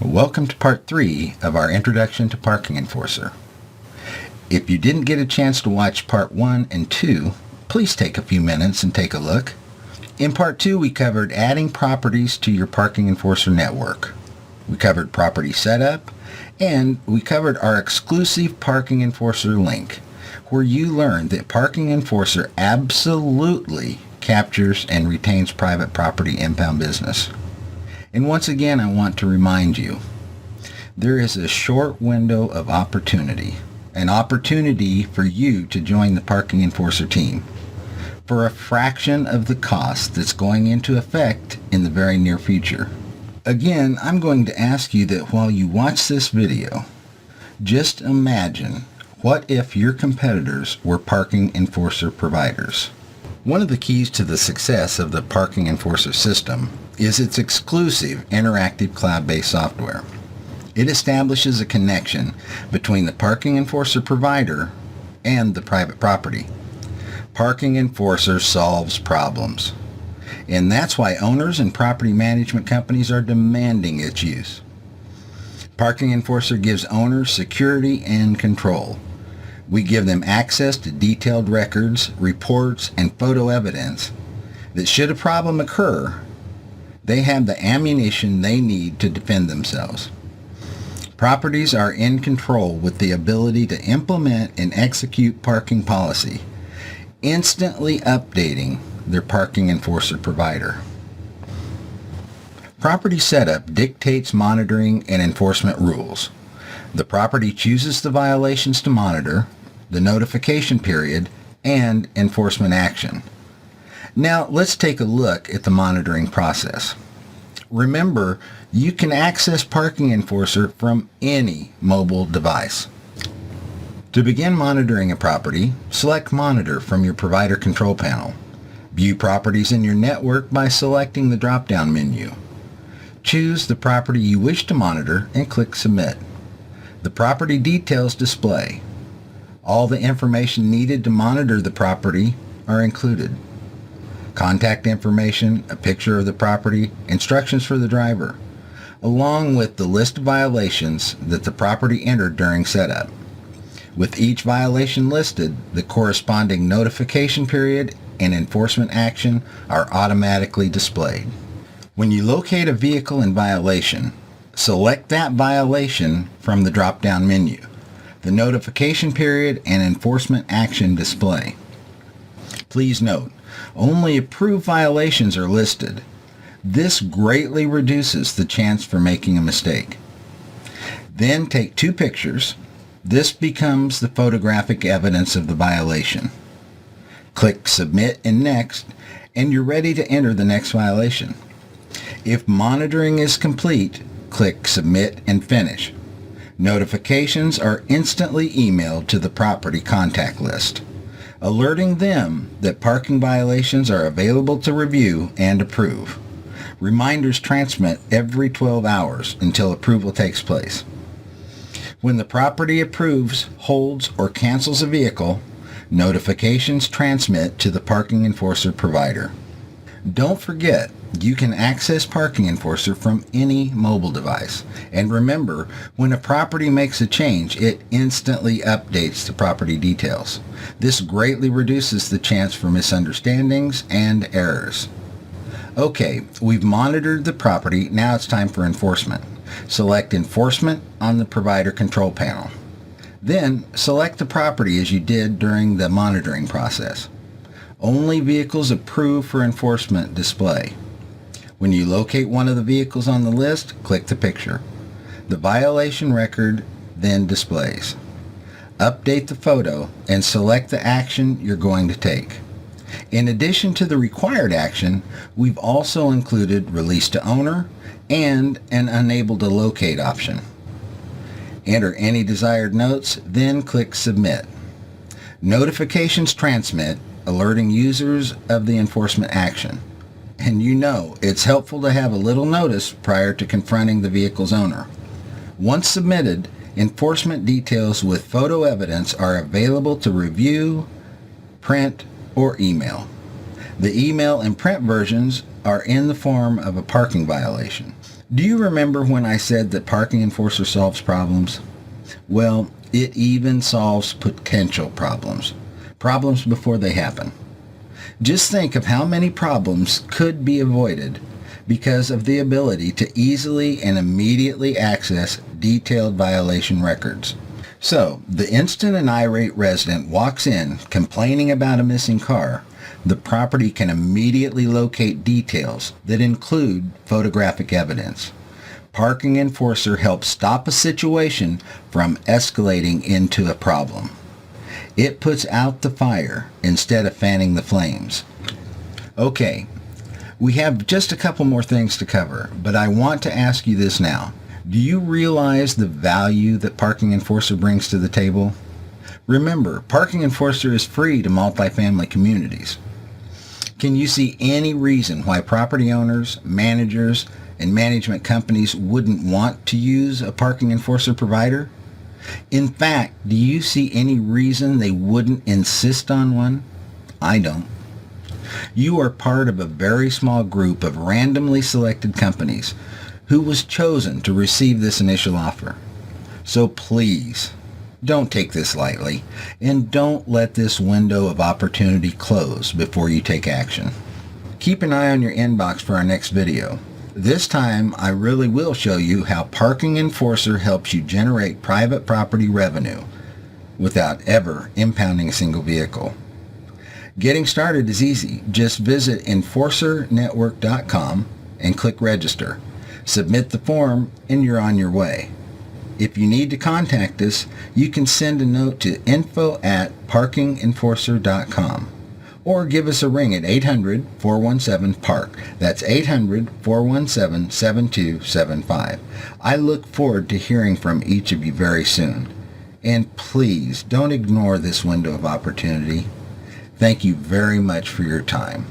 Welcome to part 3 of our Introduction to Parking Enforcer. If you didn't get a chance to watch part 1 and 2, please take a few minutes and take a look. In part 2, we covered adding properties to your Parking Enforcer network. We covered property setup, and we covered our exclusive Parking Enforcer link, where you learned that Parking Enforcer absolutely captures and retains private property impound business. And once again, I want to remind you, there is a short window of opportunity, an opportunity for you to join the Parking Enforcer team for a fraction of the cost that's going into effect in the very near future. Again, I'm going to ask you that while you watch this video, just imagine what if your competitors were Parking Enforcer providers. One of the keys to the success of the Parking Enforcer system is its exclusive interactive cloud-based software. It establishes a connection between the Parking Enforcer provider and the private property. Parking Enforcer solves problems, and that's why owners and property management companies are demanding its use. Parking Enforcer gives owners security and control. We give them access to detailed records, reports, and photo evidence that should a problem occur, they have the ammunition they need to defend themselves. Properties are in control with the ability to implement and execute parking policy, instantly updating their Parking Enforcer provider. Property setup dictates monitoring and enforcement rules. The property chooses the violations to monitor, the notification period, and enforcement action. Now let's take a look at the monitoring process. Remember, you can access Parking Enforcer from any mobile device. To begin monitoring a property, select Monitor from your provider control panel. View properties in your network by selecting the drop-down menu. Choose the property you wish to monitor and click Submit. The property details display. All the information needed to monitor the property are included. Contact information, a picture of the property, instructions for the driver, along with the list of violations that the property entered during setup. With each violation listed, the corresponding notification period and enforcement action are automatically displayed. When you locate a vehicle in violation, select that violation from the drop-down menu. The notification period and enforcement action display. Please note, only approved violations are listed. This greatly reduces the chance for making a mistake. Then take 2 pictures. This becomes the photographic evidence of the violation. Click Submit and Next, and you're ready to enter the next violation. If monitoring is complete, click Submit and Finish. Notifications are instantly emailed to the property contact list, alerting them that parking violations are available to review and approve. Reminders transmit every 12 hours until approval takes place. When the property approves, holds, or cancels a vehicle, notifications transmit to the Parking Enforcer provider. Don't forget, you can access Parking Enforcer from any mobile device. And remember, when a property makes a change, it instantly updates the property details. This greatly reduces the chance for misunderstandings and errors. Okay, we've monitored the property. Now it's time for enforcement. Select Enforcement on the Provider Control Panel. Then select the property as you did during the monitoring process. Only vehicles approved for enforcement display. When you locate one of the vehicles on the list, click the picture. The violation record then displays. Update the photo and select the action you're going to take. In addition to the required action, we've also included Release to Owner and an Unable to Locate option. Enter any desired notes, then click Submit. Notifications transmit, alerting users of the enforcement action. And you know, it's helpful to have a little notice prior to confronting the vehicle's owner. Once submitted, enforcement details with photo evidence are available to review, print, or email. The email and print versions are in the form of a parking violation. Do you remember when I said that Parking Enforcer solves problems? Well, it even solves potential problems. Problems before they happen. Just think of how many problems could be avoided because of the ability to easily and immediately access detailed violation records. So, the instant an irate resident walks in complaining about a missing car, the property can immediately locate details that include photographic evidence. Parking Enforcer helps stop a situation from escalating into a problem. It puts out the fire instead of fanning the flames. Okay, we have just a couple more things to cover, but I want to ask you this now. Do you realize the value that Parking Enforcer brings to the table? Remember, Parking Enforcer is free to multifamily communities. Can you see any reason why property owners, managers, and management companies wouldn't want to use a Parking Enforcer provider? In fact, do you see any reason they wouldn't insist on one? I don't. You are part of a very small group of randomly selected companies who was chosen to receive this initial offer. So please, don't take this lightly, and don't let this window of opportunity close before you take action. Keep an eye on your inbox for our next video. This time, I really will show you how Parking Enforcer helps you generate private property revenue without ever impounding a single vehicle. Getting started is easy. Just visit enforcernetwork.com and click register. Submit the form and you're on your way. If you need to contact us, you can send a note to info@parkingenforcer.com or give us a ring at 800-417-PARK. That's 800-417-7275. I look forward to hearing from each of you very soon. And please don't ignore this window of opportunity. Thank you very much for your time.